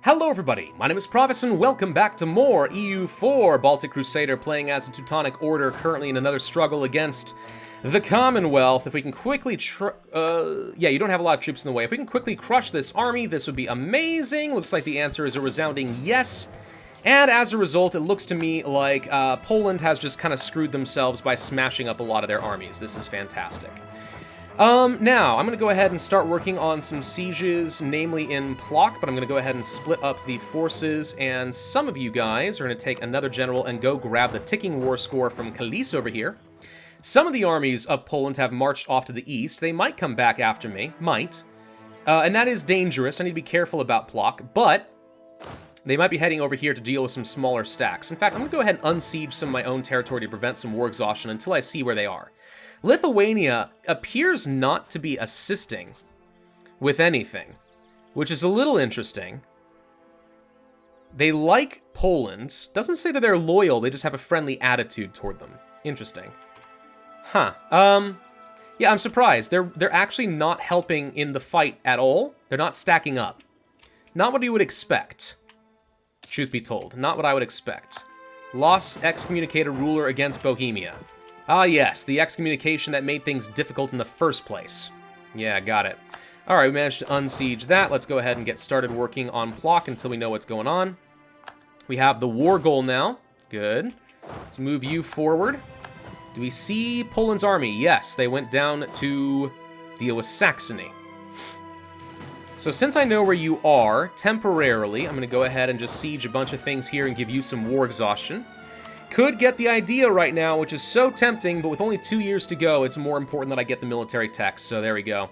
Hello everybody, my name is Pravus and welcome back to more EU4 Baltic Crusader, playing as the Teutonic Order, currently in another struggle against the Commonwealth. If we can quickly yeah, you don't have a lot of troops in the way. If we can quickly crush this army, this would be amazing. Looks like the answer is a resounding yes. And as a result, it looks to me like Poland has just kind of screwed themselves by smashing up a lot of their armies. This is fantastic. Now, I'm going to go ahead and start working on some sieges, namely in Plock, but I'm going to go ahead and split up the forces, and some of you guys are going to take another general and go grab the ticking war score from Kalisz over here. Some of the armies of Poland have marched off to the east. They might come back after me. Might. And that is dangerous. I need to be careful about Plock, but they might be heading over here to deal with some smaller stacks. In fact, I'm going to go ahead and unsiege some of my own territory to prevent some war exhaustion until I see where they are. Lithuania appears not to be assisting with anything, which is a little interesting. They like Poland. Doesn't say that they're loyal, they just have a friendly attitude toward them. Interesting. Huh. Yeah, I'm surprised. They're actually not helping in the fight at all. They're not stacking up. Not what you would expect. Truth be told, not what I would expect. Lost excommunicated ruler against Bohemia. Ah yes, the excommunication that made things difficult in the first place. Yeah, got it. Alright, we managed to unsiege that. Let's go ahead and get started working on Plock until we know what's going on. We have the war goal now. Good. Let's move you forward. Do we see Poland's army? Yes, they went down to deal with Saxony. So since I know where you are, temporarily, I'm going to go ahead and just siege a bunch of things here and give you some war exhaustion. Could get the idea right now, which is so tempting, but with only 2 years to go, it's more important that I get the military text, so there we go.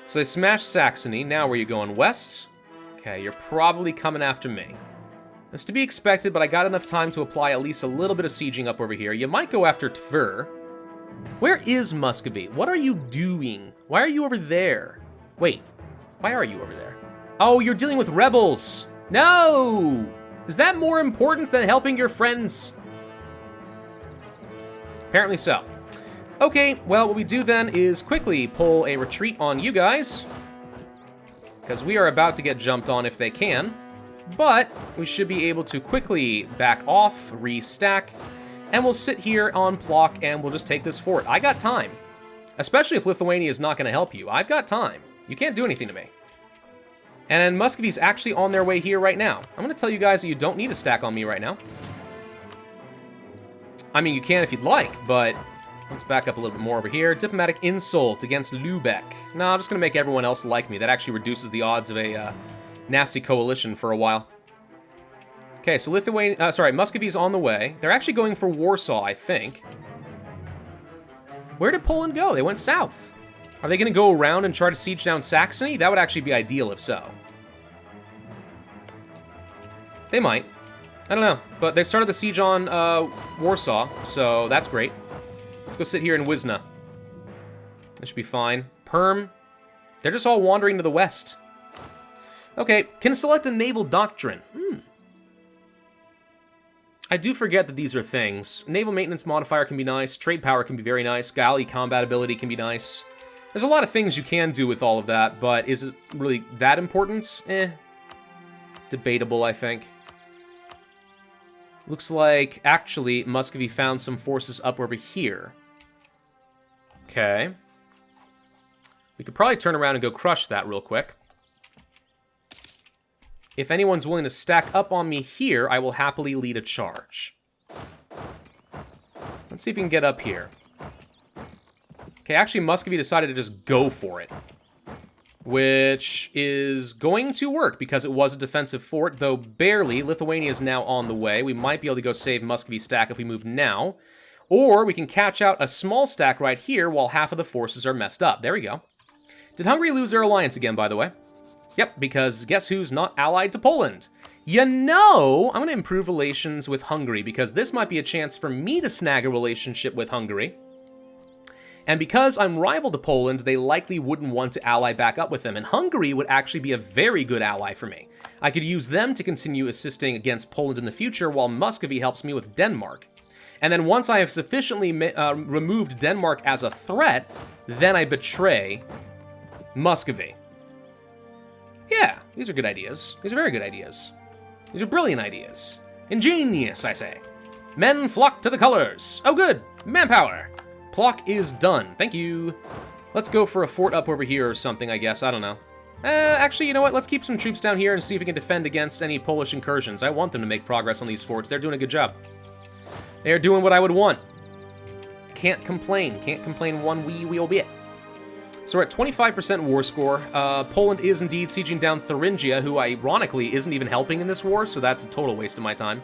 So they smashed Saxony. Now where are you going? West? Okay, you're probably coming after me. That's to be expected, but I got enough time to apply at least a little bit of sieging up over here. You might go after Tver. Where is Muscovy? What are you doing? Why are you over there? Wait, why are you over there? Oh, you're dealing with rebels! No! Is that more important than helping your friends? Apparently so. Okay, well, what we do then is quickly pull a retreat on you guys, because we are about to get jumped on if they can, but we should be able to quickly back off, restack, and we'll sit here on Plock and we'll just take this fort. I got time. Especially if Lithuania is not going to help you. I've got time. You can't do anything to me. And Muscovy's actually on their way here right now. I'm going to tell you guys that you don't need a stack on me right now. I mean, you can if you'd like, but let's back up a little bit more over here. Diplomatic insult against Lubeck. No, I'm just going to make everyone else like me. That actually reduces the odds of a nasty coalition for a while. Okay, so Muscovy's on the way. They're actually going for Warsaw, I think. Where did Poland go? They went south. Are they going to go around and try to siege down Saxony? That would actually be ideal if so. They might. I don't know. But they started the siege on Warsaw, so that's great. Let's go sit here in Wisna. That should be fine. Perm. They're just all wandering to the west. Okay, can select a naval doctrine. I do forget that these are things. Naval maintenance modifier can be nice. Trade power can be very nice. Galley combat ability can be nice. There's a lot of things you can do with all of that, but is it really that important? Debatable, I think. Looks like, actually, Muscovy found some forces up over here. Okay. We could probably turn around and go crush that real quick. If anyone's willing to stack up on me here, I will happily lead a charge. Let's see if we can get up here. Okay, actually, Muscovy decided to just go for it. Which is going to work, because it was a defensive fort, though barely. Lithuania is now on the way. We might be able to go save Muscovy's stack if we move now. Or we can catch out a small stack right here while half of the forces are messed up. There we go. Did Hungary lose their alliance again, by the way? Yep, because guess who's not allied to Poland? You know, I'm going to improve relations with Hungary, because this might be a chance for me to snag a relationship with Hungary. And because I'm rival to Poland, they likely wouldn't want to ally back up with them, and Hungary would actually be a very good ally for me. I could use them to continue assisting against Poland in the future, while Muscovy helps me with Denmark. And then once I have sufficiently removed Denmark as a threat, then I betray Muscovy. Yeah, These are good ideas. These are very good ideas. These are brilliant ideas. Ingenious, I say. Men flock to the colors. Oh, good. Manpower. Plock is done. Thank you. Let's go for a fort up over here or something, I guess. I don't know. Actually, you know what? Let's keep some troops down here and see if we can defend against any Polish incursions. I want them to make progress on these forts. They're doing a good job. They're doing what I would want. Can't complain. Can't complain one wee bit. So we're at 25% war score. Poland is indeed sieging down Thuringia, who ironically isn't even helping in this war, so that's a total waste of my time.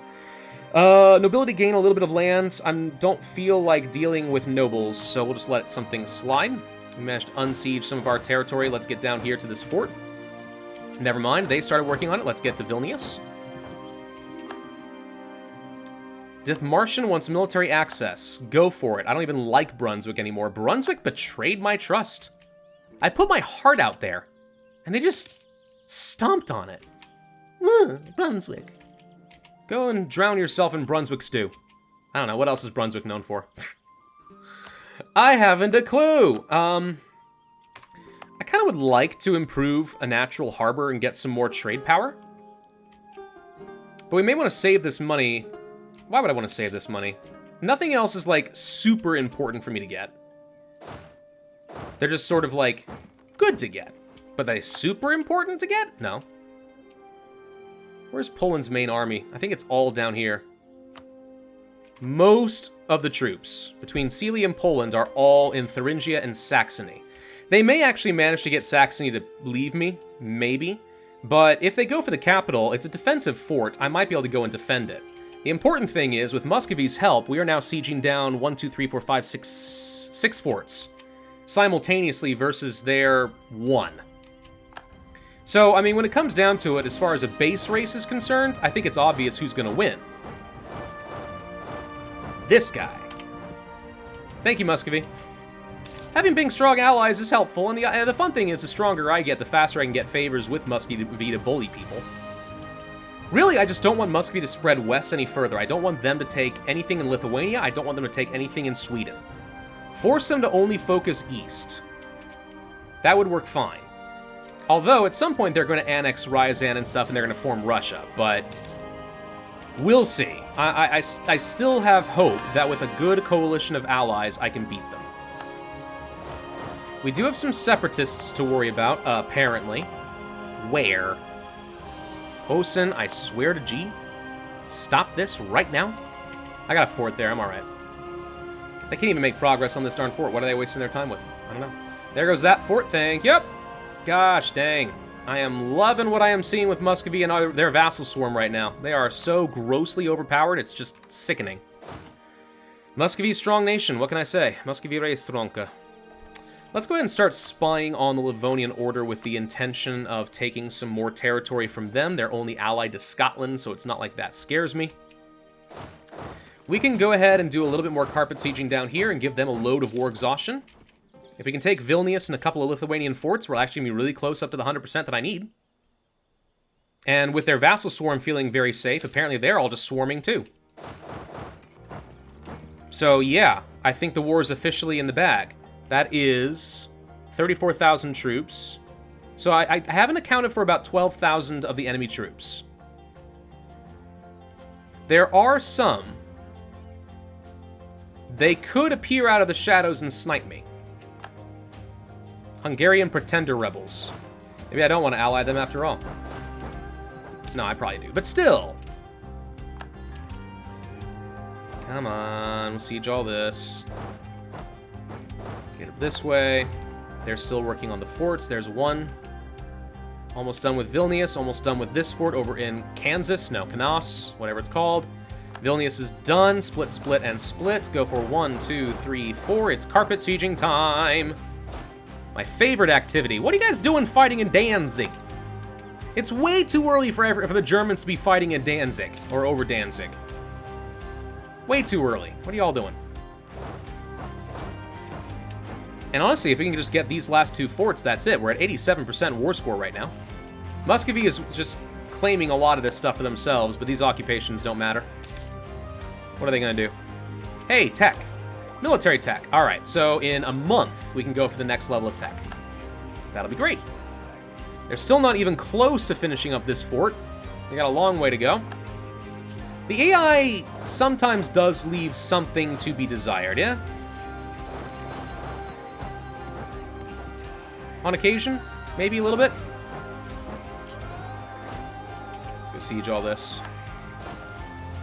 Nobility gain a little bit of land. I don't feel like dealing with nobles, so we'll just let something slide. We managed to unsiege some of our territory. Let's get down here to this fort. Never mind, they started working on it. Let's get to Vilnius. Dithmarschen wants military access. Go for it. I don't even like Brunswick anymore. Brunswick betrayed my trust. I put my heart out there, and they just stomped on it. Brunswick. Go and drown yourself in Brunswick stew. I don't know, what else is Brunswick known for? I haven't a clue. I kind of would like to improve a natural harbor and get some more trade power. But we may want to save this money. Why would I want to save this money? Nothing else is, like, super important for me to get. They're just sort of, like, good to get. But are they super important to get? No. Where's Poland's main army? I think it's all down here. Most of the troops between Silesia and Poland are all in Thuringia and Saxony. They may actually manage to get Saxony to leave me, maybe. But if they go for the capital, it's a defensive fort. I might be able to go and defend it. The important thing is, with Muscovy's help, we are now sieging down 6 forts simultaneously versus their 1. So, I mean, when it comes down to it, as far as a base race is concerned, I think it's obvious who's going to win. This guy. Thank you, Muscovy. Having big, strong allies is helpful, and the fun thing is, the stronger I get, the faster I can get favors with Muscovy to bully people. Really, I just don't want Muscovy to spread west any further. I don't want them to take anything in Lithuania. I don't want them to take anything in Sweden. Force them to only focus east. That would work fine. Although, at some point, they're going to annex Ryazan and stuff, and they're going to form Russia, but we'll see. I still have hope that with a good coalition of allies, I can beat them. We do have some separatists to worry about, apparently. Where? Posen, I swear to G. Stop this right now. I got a fort there, I'm alright. They can't even make progress on this darn fort. What are they wasting their time with? I don't know. There goes that fort thing. Yep. Gosh dang. I am loving what I am seeing with Muscovy and their vassal swarm right now. They are so grossly overpowered, it's just sickening. Muscovy's strong nation, what can I say? Muscovy re stronka. Let's go ahead and start spying on the Livonian Order with the intention of taking some more territory from them. They're only allied to Scotland, so it's not like that scares me. We can go ahead and do a little bit more carpet sieging down here and give them a load of war exhaustion. If we can take Vilnius and a couple of Lithuanian forts, we'll actually be really close up to the 100% that I need. And with their vassal swarm feeling very safe, apparently they're all just swarming too. So yeah, I think the war is officially in the bag. That is 34,000 troops. So I haven't accounted for about 12,000 of the enemy troops. There are some. They could appear out of the shadows and snipe me. Hungarian pretender rebels. Maybe I don't want to ally them after all. No, I probably do. But still. Come on. We'll siege all this. Let's get it this way. They're still working on the forts. There's one. Almost done with Vilnius. Almost done with this fort over in Kansas. No, Kanas. Whatever it's called. Vilnius is done. Split, split, and split. Go for 1, 2, 3, 4. It's carpet sieging time. My favorite activity. What are you guys doing fighting in Danzig? It's way too early for the Germans to be fighting in Danzig, or over Danzig. Way too early. What are y'all doing? And honestly, if we can just get these last 2 forts, that's it. We're at 87% war score right now. Muscovy is just claiming a lot of this stuff for themselves, but these occupations don't matter. What are they going to do? Hey, tech. Military tech. All right, so in a month, we can go for the next level of tech. That'll be great. They're still not even close to finishing up this fort. They got a long way to go. The AI sometimes does leave something to be desired, yeah? On occasion, maybe a little bit. Let's go siege all this.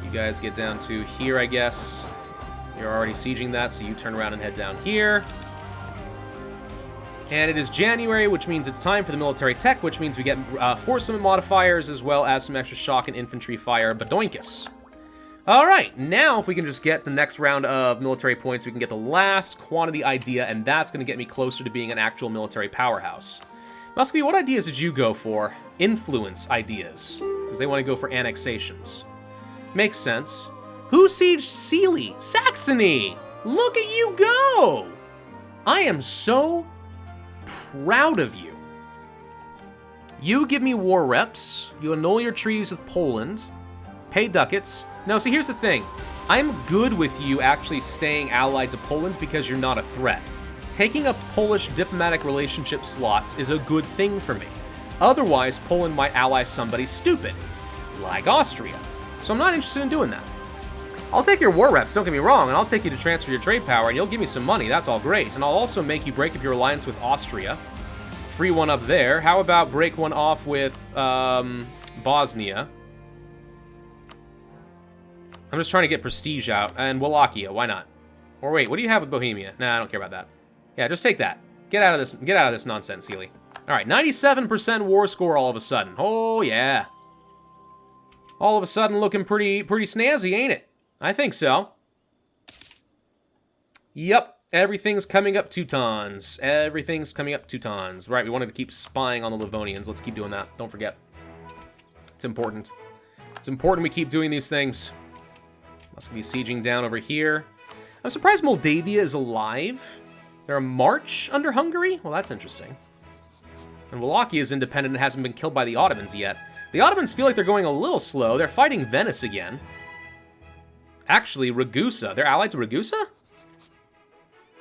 You guys get down to here, I guess. You're already sieging that, so you turn around and head down here. And it is January, which means it's time for the military tech, which means we get force summon modifiers as well as some extra shock and infantry fire. Badoinkus. Alright, now if we can just get the next round of military points, we can get the last quantity idea, and that's going to get me closer to being an actual military powerhouse. Muscovy, what ideas did you go for? Influence ideas, because they want to go for annexations. Makes sense. Who sieged Sealy? Saxony! Look at you go! I am so proud of you. You give me war reps, you annul your treaties with Poland, pay ducats. No, see, here's the thing. I'm good with you actually staying allied to Poland because you're not a threat. Taking up Polish diplomatic relationship slots is a good thing for me. Otherwise, Poland might ally somebody stupid, like Austria. So I'm not interested in doing that. I'll take your war reps, don't get me wrong, and I'll take you to transfer your trade power, and you'll give me some money, that's all great. And I'll also make you break up your alliance with Austria. Free one up there. How about break one off with Bosnia? I'm just trying to get prestige out. And Wallachia, why not? Or wait, what do you have with Bohemia? Nah, I don't care about that. Yeah, just take that. Get out of this nonsense, Sealy. Alright, 97% war score all of a sudden. Oh, yeah. All of a sudden looking pretty snazzy, ain't it? I think so. Yep, everything's coming up Teutons. Everything's coming up Teutons. Right, we wanted to keep spying on the Livonians. Let's keep doing that. Don't forget. It's important. It's important we keep doing these things. Must be sieging down over here. I'm surprised Moldavia is alive. They're a march under Hungary? Well, that's interesting. And Wallachia is independent and hasn't been killed by the Ottomans yet. The Ottomans feel like they're going a little slow. They're fighting Venice again. Actually, Ragusa. They're allied to Ragusa?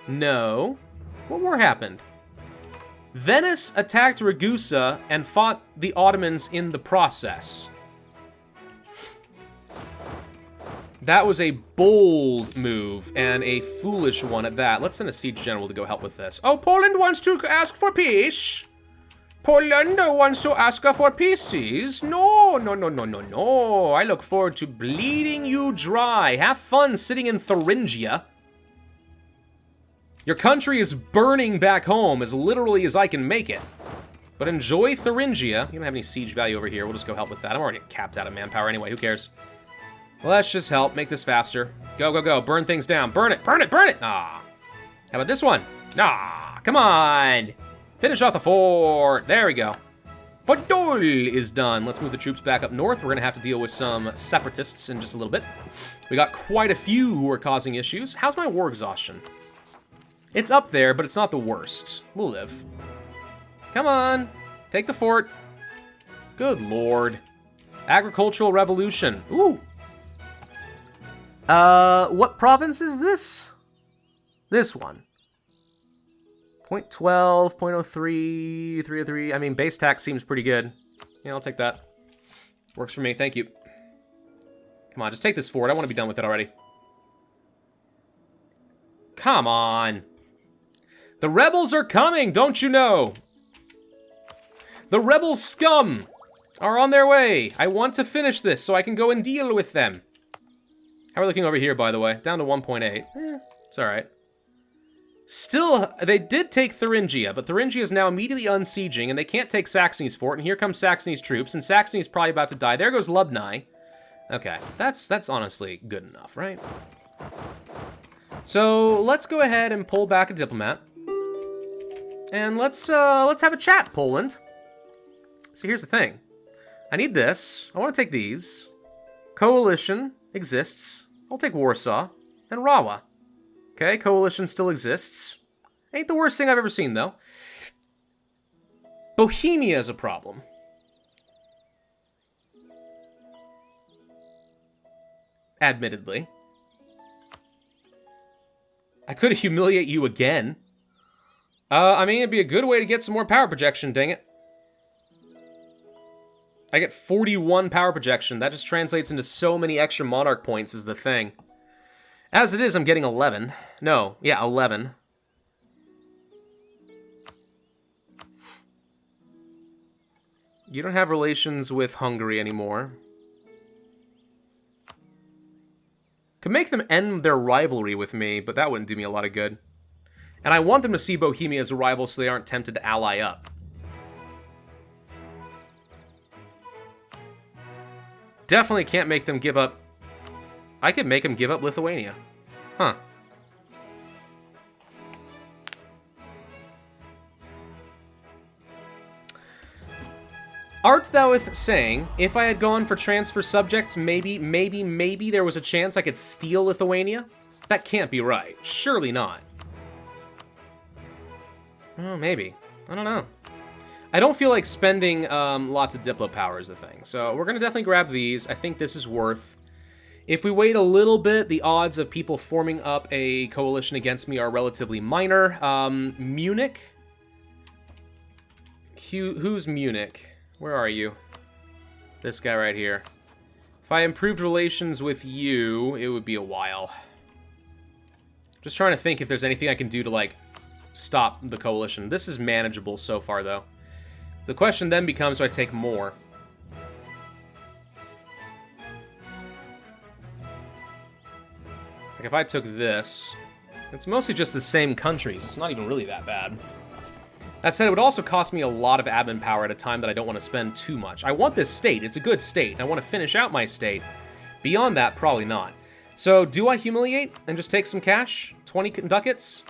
No. What war happened? Venice attacked Ragusa and fought the Ottomans in the process. That was a bold move, and a foolish one at that. Let's send a siege general to go help with this. Oh, Poland wants to ask for peace? Poland wants to ask for pieces? No, no, no, no, no, no. I look forward to bleeding you dry. Have fun sitting in Thuringia. Your country is burning back home as literally as I can make it. But enjoy Thuringia. You don't have any siege value over here. We'll just go help with that. I'm already capped out of manpower anyway. Who cares? Let's just help. Make this faster. Go, go, go. Burn things down. Burn it. Burn it. Burn it. Ah. How about this one? Ah. Come on. Finish off the fort. There we go. Podol is done. Let's move the troops back up north. We're going to have to deal with some separatists in just a little bit. We got quite a few who are causing issues. How's my war exhaustion? It's up there, but it's not the worst. We'll live. Come on. Take the fort. Good lord. Agricultural revolution. Ooh. What province is this? This one. 0.12, 0.03, 303. I mean, base tax seems pretty good. Yeah, I'll take that. Works for me, thank you. Come on, just take this forward. I want to be done with it already. Come on. The rebels are coming, don't you know? The rebel scum are on their way. I want to finish this so I can go and deal with them. How are we looking over here, by the way? Down to 1.8. It's all right. Still, they did take Thuringia, but Thuringia is now immediately unsieging, and they can't take Saxony's fort, and here comes Saxony's troops, and Saxony's probably about to die. There goes Lubni. Okay, that's honestly good enough, right? So, let's go ahead and pull back a diplomat. And let's have a chat, Poland. So here's the thing. I need this. I want to take these. Coalition exists. I'll take Warsaw and Rawa. Okay, coalition still exists. Ain't the worst thing I've ever seen, though. Bohemia is a problem. Admittedly. I could humiliate you again. I mean, it'd be a good way to get some more power projection, dang it. I get 41 power projection. That just translates into so many extra monarch points is the thing. As it is, I'm getting 11. No, yeah, 11. You don't have relations with Hungary anymore. Could make them end their rivalry with me, but that wouldn't do me a lot of good. And I want them to see Bohemia as a rival so they aren't tempted to ally up. Definitely can't make them give up... I could make them give up Lithuania. Huh. Art thou saying, if I had gone for transfer subjects, maybe there was a chance I could steal Lithuania? That can't be right. Surely not. Oh, maybe. I don't know. I don't feel like spending lots of Diplo power is the thing. So we're going to definitely grab these. I think this is worth... If we wait a little bit, the odds of people forming up a coalition against me are relatively minor. Munich? Who's Munich? Where are you? This guy right here. If I improved relations with you, it would be a while. Just trying to think if there's anything I can do to, like, stop the coalition. This is manageable so far, though. The question then becomes, do I take more? Like, if I took this, it's mostly just the same countries. It's not even really that bad. That said, it would also cost me a lot of admin power at a time that I don't want to spend too much. I want this state. It's a good state, and I want to finish out my state. Beyond that, probably not. So, do I humiliate and just take some cash? 20 ducats?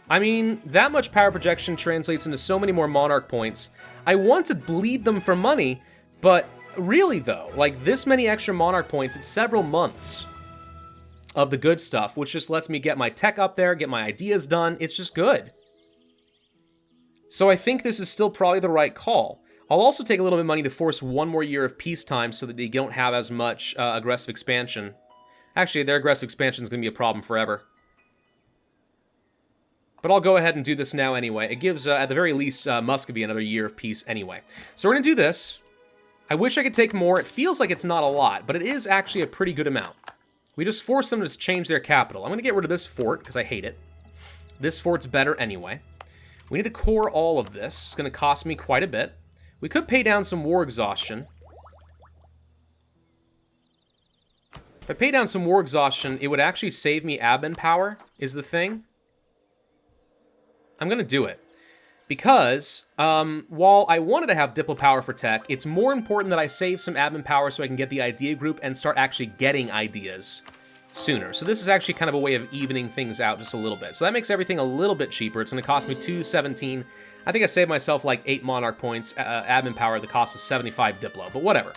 I mean, that much power projection translates into so many more monarch points. I want to bleed them for money, but really, though, like, this many extra monarch points, it's several months of the good stuff, which just lets me get my tech up there, get my ideas done. It's just good. So I think this is still probably the right call. I'll also take a little bit of money to force one more year of peacetime so that they don't have as much aggressive expansion. Actually, their aggressive expansion is going to be a problem forever. But I'll go ahead and do this now anyway. It gives, at the very least, Muscovy another year of peace anyway. So we're going to do this. I wish I could take more. It feels like it's not a lot, but it is actually a pretty good amount. We just force them to change their capital. I'm going to get rid of this fort, because I hate it. This fort's better anyway. We need to core all of this. It's going to cost me quite a bit. We could pay down some war exhaustion. If I pay down some war exhaustion, it would actually save me admin power, is the thing. I'm going to do it. Because, while I wanted to have Diplo power for tech, it's more important that I save some admin power so I can get the idea group and start actually getting ideas sooner. So this is actually kind of a way of evening things out just a little bit. So that makes everything a little bit cheaper. It's going to cost me 217. I think I saved myself like 8 monarch points, admin power at the cost of 75 Diplo, but whatever.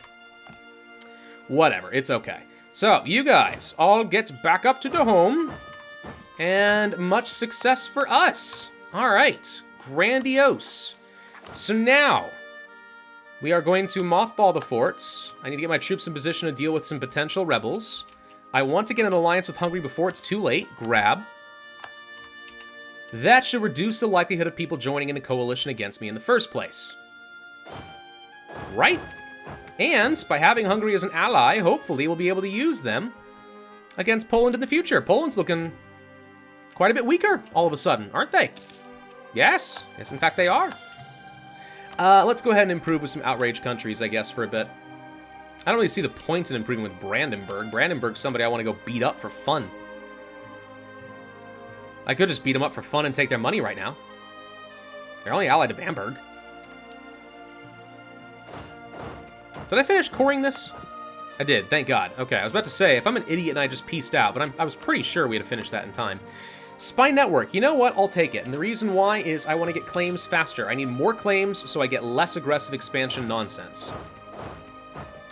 Whatever, it's okay. So, you guys all get back up to the home, and much success for us. All right, grandiose. So now, we are going to mothball the forts. I need to get my troops in position to deal with some potential rebels. I want to get an alliance with Hungary before it's too late. Grab. That should reduce the likelihood of people joining in a coalition against me in the first place. Right? And by having Hungary as an ally, hopefully we'll be able to use them against Poland in the future. Poland's looking quite a bit weaker all of a sudden, aren't they? Yes. Yes, in fact, they are. Let's go ahead and improve with some outraged countries, I guess, for a bit. I don't really see the point in improving with Brandenburg. Brandenburg's somebody I want to go beat up for fun. I could just beat them up for fun and take their money right now. They're only allied to Bamberg. Did I finish coring this? I did, thank God. Okay, I was about to say, if I'm an idiot and I just pieced out, but I was pretty sure we had to finish that in time. Spy Network, you know what? I'll take it. And the reason why is I want to get claims faster. I need more claims so I get less aggressive expansion nonsense.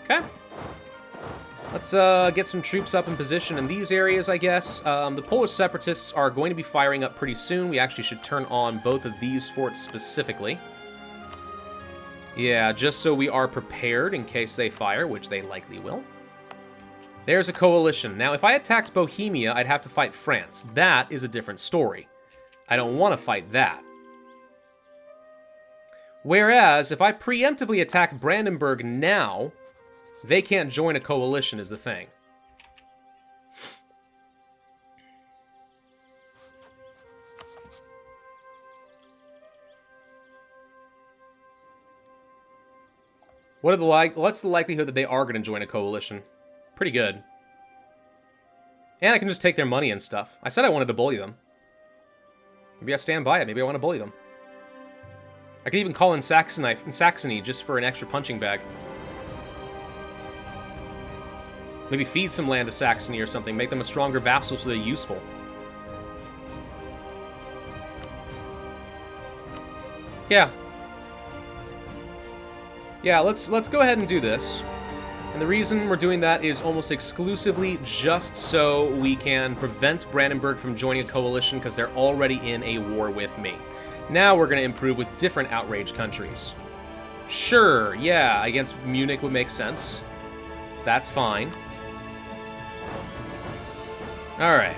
Okay. Let's get some troops up in position in these areas, I guess. The Polish separatists are going to be firing up pretty soon. We actually should turn on both of these forts specifically. Yeah, just so we are prepared in case they fire, which they likely will. There's a coalition. Now, if I attacked Bohemia, I'd have to fight France. That is a different story. I don't want to fight that. Whereas, if I preemptively attack Brandenburg now, they can't join a coalition is the thing. What's the likelihood that they are going to join a coalition? Pretty good. And I can just take their money and stuff. I said I wanted to bully them. Maybe I stand by it. Maybe I want to bully them. I could even call in Saxony just for an extra punching bag. Maybe feed some land to Saxony or something. Make them a stronger vassal so they're useful. Yeah. Yeah, let's go ahead and do this. And the reason we're doing that is almost exclusively just so we can prevent Brandenburg from joining a coalition because they're already in a war with me. Now we're going to improve with different outraged countries. Sure, yeah, against Munich would make sense. That's fine. Alright.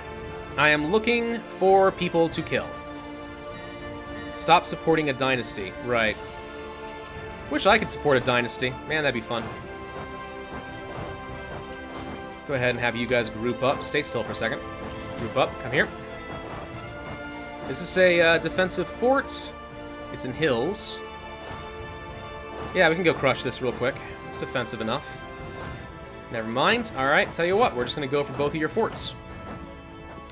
I am looking for people to kill. Stop supporting a dynasty. Right. Wish I could support a dynasty. Man, that'd be fun. Let's go ahead and have you guys group up. Stay still for a second. Group up. Come here. This is a defensive fort. It's in hills. Yeah, we can go crush this real quick. It's defensive enough. Never mind. Alright, tell you what. We're just going to go for both of your forts.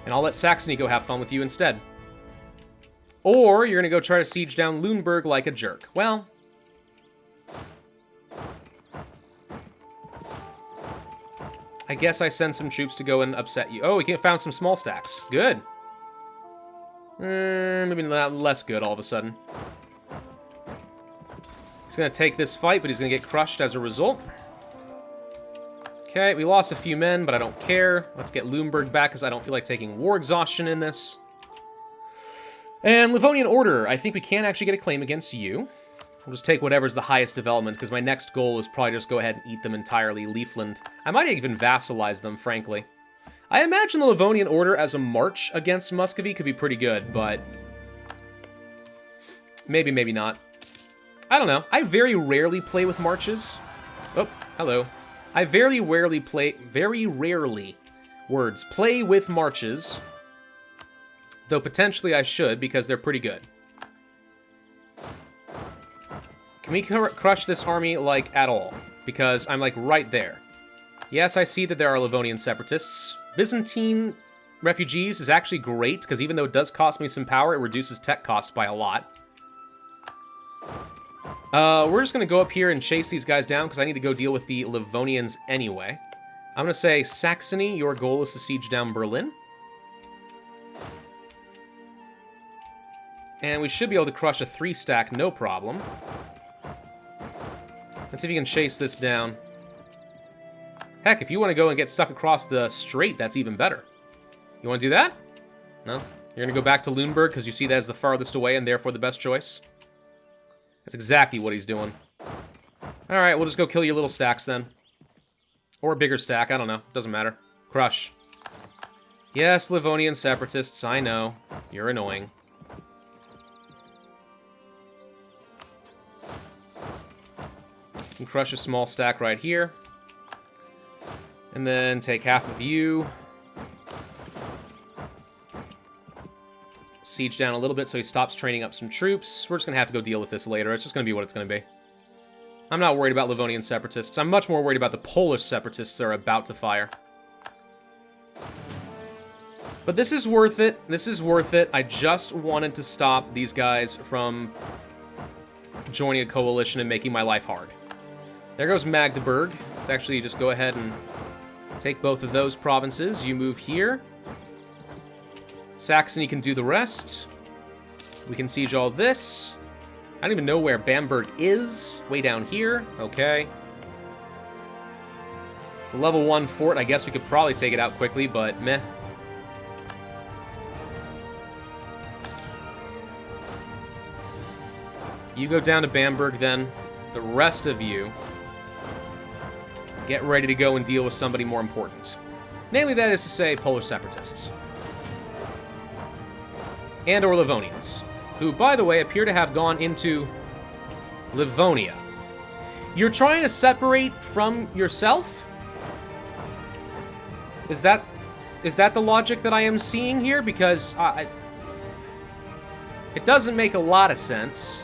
And I'll let Saxony go have fun with you instead. Or you're going to go try to siege down Lüneburg like a jerk. Well... I guess I send some troops to go and upset you. Oh, we found some small stacks. Good. Maybe less good all of a sudden. He's going to take this fight, but he's going to get crushed as a result. Okay, we lost a few men, but I don't care. Let's get Lüneburg back, because I don't feel like taking war exhaustion in this. And Livonian Order. I think we can actually get a claim against you. We'll just take whatever's the highest development, because my next goal is probably just go ahead and eat them entirely. Leafland. I might even vassalize them, frankly. I imagine the Livonian Order as a march against Muscovy could be pretty good, but... maybe, maybe not. I don't know. I very rarely play with marches. Oh, hello. I very rarely play with marches. Though potentially I should, because they're pretty good. Can we crush this army, like, at all? Because I'm, like, right there. Yes, I see that there are Livonian separatists. Byzantine refugees is actually great, because even though it does cost me some power, it reduces tech costs by a lot. We're just going to go up here and chase these guys down, because I need to go deal with the Livonians anyway. I'm going to say, Saxony, your goal is to siege down Berlin. And we should be able to crush a 3-stack, no problem. Let's see if you can chase this down. Heck, if you want to go and get stuck across the strait, that's even better. You want to do that? No? You're going to go back to Lüneburg because you see that as the farthest away and therefore the best choice? That's exactly what he's doing. Alright, we'll just go kill your little stacks then. Or a bigger stack, I don't know. Doesn't matter. Crush. Yes, Livonian separatists, I know. You're annoying. Crush a small stack right here. And then take half of you. Siege down a little bit so he stops training up some troops. We're just going to have to go deal with this later. It's just going to be what it's going to be. I'm not worried about Livonian separatists. I'm much more worried about the Polish separatists that are about to fire. But this is worth it. This is worth it. I just wanted to stop these guys from joining a coalition and making my life hard. There goes Magdeburg. Let's actually just go ahead and take both of those provinces. You move here. Saxony can do the rest. We can siege all this. I don't even know where Bamberg is. Way down here. Okay. It's a level 1 fort. I guess we could probably take it out quickly, but meh. You go down to Bamberg then. The rest of you get ready to go and deal with somebody more important. Namely, that is to say, Polish separatists. And or Livonians, who, by the way, appear to have gone into Livonia. You're trying to separate from yourself? Is that the logic that I am seeing here? Because it doesn't make a lot of sense,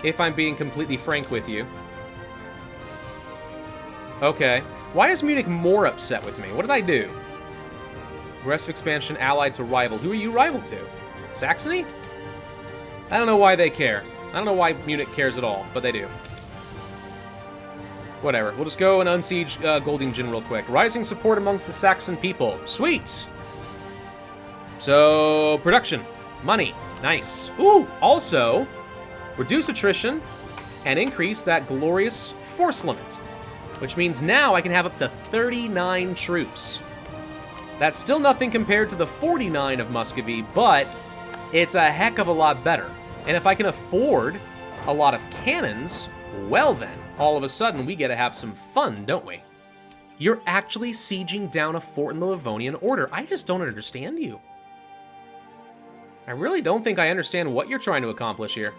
if I'm being completely frank with you. Okay. Why is Munich more upset with me? What did I do? Aggressive expansion allied to rival. Who are you rival to? Saxony? I don't know why they care. I don't know why Munich cares at all, but they do. Whatever. We'll just go and unsiege Goldingen real quick. Rising support amongst the Saxon people. Sweet! So, production. Money. Nice. Ooh! Also, reduce attrition and increase that glorious force limit. Which means now I can have up to 39 troops. That's still nothing compared to the 49 of Muscovy, but it's a heck of a lot better. And if I can afford a lot of cannons, well then, all of a sudden we get to have some fun, don't we? You're actually sieging down a fort in the Livonian Order. I just don't understand you. I really don't think I understand what you're trying to accomplish here.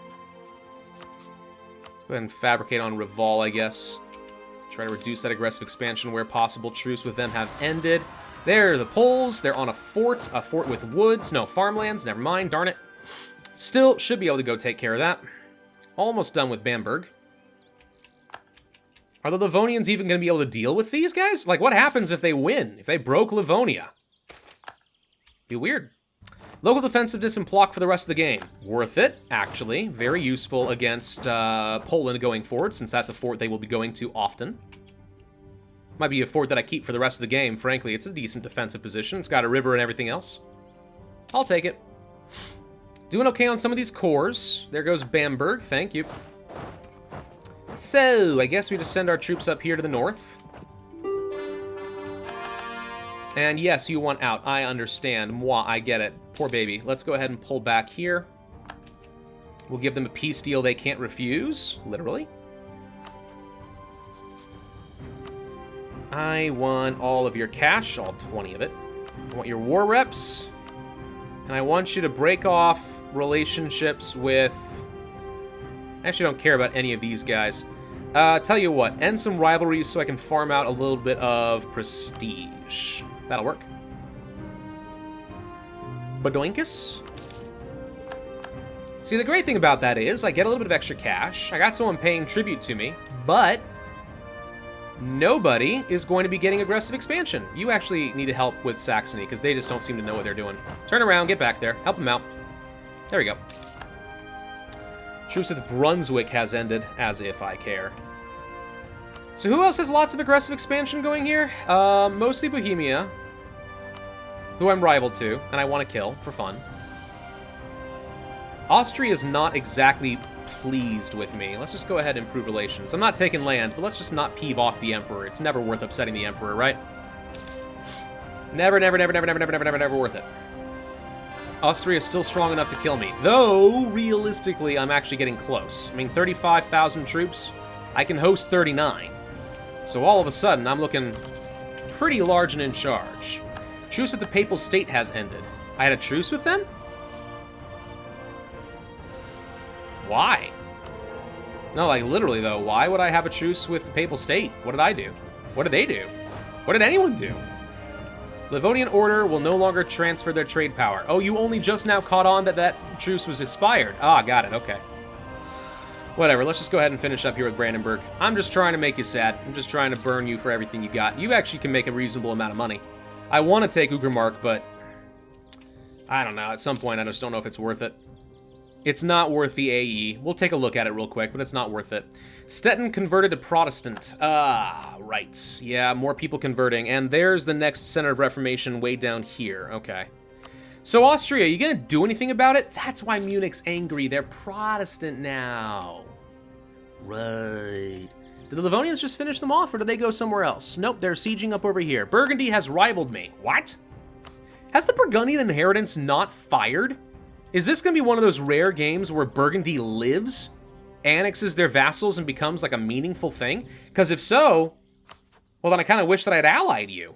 Let's go ahead and fabricate on Reval, I guess. Try to reduce that aggressive expansion where possible. Truce with them have ended. There, the Poles. They're on a fort with woods. No, farmlands. Never mind. Darn it. Still should be able to go take care of that. Almost done with Bamberg. Are the Livonians even going to be able to deal with these guys? Like, what happens if they win? If they broke Livonia? Be weird. Local defensiveness and block for the rest of the game. Worth it, actually. Very useful against Poland going forward, since that's a fort they will be going to often. Might be a fort that I keep for the rest of the game, frankly. It's a decent defensive position. It's got a river and everything else. I'll take it. Doing okay on some of these cores. There goes Bamberg. Thank you. So, I guess we just send our troops up here to the north. And yes, you want out. I understand. Moi, I get it. Poor baby. Let's go ahead and pull back here. We'll give them a peace deal they can't refuse. Literally. I want all of your cash. All 20 of it. I want your war reps. And I want you to break off relationships with... I actually don't care about any of these guys. Tell you what, end some rivalries so I can farm out a little bit of prestige. That'll work. Badoinkus? See, the great thing about that is I get a little bit of extra cash. I got someone paying tribute to me, but nobody is going to be getting aggressive expansion. You actually need to help with Saxony because they just don't seem to know what they're doing. Turn around, get back there, help them out. There we go. Truce with Brunswick has ended, as if I care. So who else has lots of aggressive expansion going here? Mostly Bohemia, who I'm rival to, and I want to kill for fun. Austria is not exactly pleased with me. Let's just go ahead and improve relations. I'm not taking land, but let's just not peeve off the Emperor. It's never worth upsetting the Emperor, right? Never, never, never, never, never, never, never, never, never worth it. Austria is still strong enough to kill me. Though, realistically, I'm actually getting close. I mean, 35,000 troops. I can host 39. So all of a sudden, I'm looking pretty large and in charge. Truce with the Papal State has ended. I had a truce with them? Why? No, like, literally, though. Why would I have a truce with the Papal State? What did I do? What did they do? What did anyone do? Livonian Order will no longer transfer their trade power. Oh, you only just now caught on that that truce was expired. Ah, got it. Okay. Whatever. Let's just go ahead and finish up here with Brandenburg. I'm just trying to make you sad. I'm just trying to burn you for everything you got. You actually can make a reasonable amount of money. I want to take Ugermark, but I don't know. At some point, I just don't know if it's worth it. It's not worth the AE. We'll take a look at it real quick, but it's not worth it. Stettin converted to Protestant. Ah, right. Yeah, more people converting. And there's the next center of Reformation way down here. Okay. So Austria, you gonna do anything about it? That's why Munich's angry. They're Protestant now. Right. Did the Livonians just finish them off, or did they go somewhere else? Nope, they're sieging up over here. Burgundy has rivaled me. What? Has the Burgundian inheritance not fired? Is this going to be one of those rare games where Burgundy lives, annexes their vassals, and becomes like a meaningful thing? Because if so, well, then I kind of wish that I had allied you.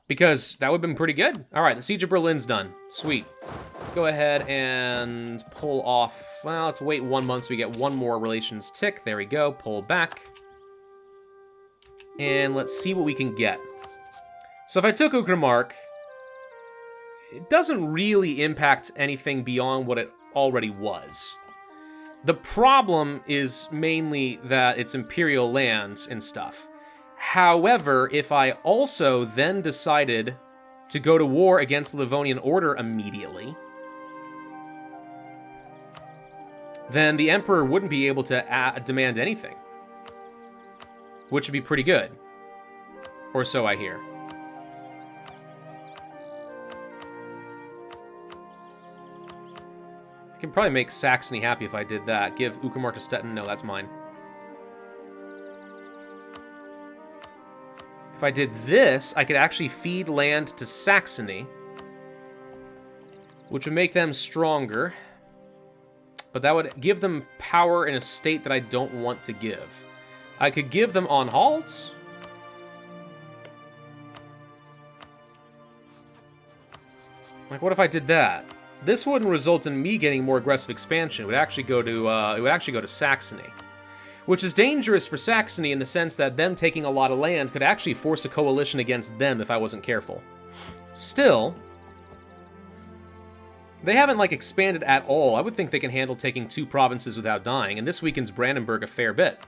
Because that would have been pretty good. All right, the Siege of Berlin's done. Sweet. Let's go ahead and pull off... Well, let's wait 1 month so we get one more relations tick. There we go. Pull back. And let's see what we can get. So if I took Uckermark, it doesn't really impact anything beyond what it already was. The problem is mainly that it's imperial lands and stuff. However, if I also then decided to go to war against the Livonian Order immediately, then the Emperor wouldn't be able to demand anything. Which would be pretty good. Or so I hear. I can probably make Saxony happy if I did that. Give Uckermark to Stettin. No, that's mine. If I did this, I could actually feed land to Saxony, which would make them stronger. But that would give them power in a state that I don't want to give. I could give them Anhalt. Like, what if I did that? This wouldn't result in me getting more aggressive expansion. It would actually go to Saxony, which is dangerous for Saxony in the sense that them taking a lot of land could actually force a coalition against them if I wasn't careful. Still, they haven't, like, expanded at all. I would think they can handle taking 2 provinces without dying, and this weakens Brandenburg a fair bit.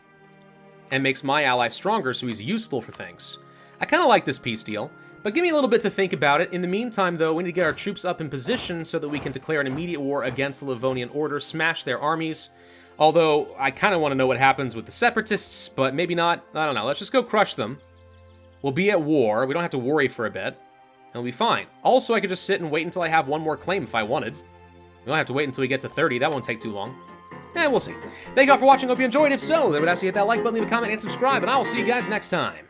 And makes my ally stronger, so he's useful for things. I kind of like this peace deal, but give me a little bit to think about it. In the meantime, though, we need to get our troops up in position so that we can declare an immediate war against the Livonian Order, smash their armies. Although, I kind of want to know what happens with the Separatists, but maybe not. I don't know. Let's just go crush them. We'll be at war. We don't have to worry for a bit. And we'll be fine. Also, I could just sit and wait until I have one more claim if I wanted. We don't have to wait until we get to 30. That won't take too long. We'll see. Thank you all for watching. Hope you enjoyed. If so, then I would ask you to hit that like button, leave a comment, and subscribe, and I will see you guys next time.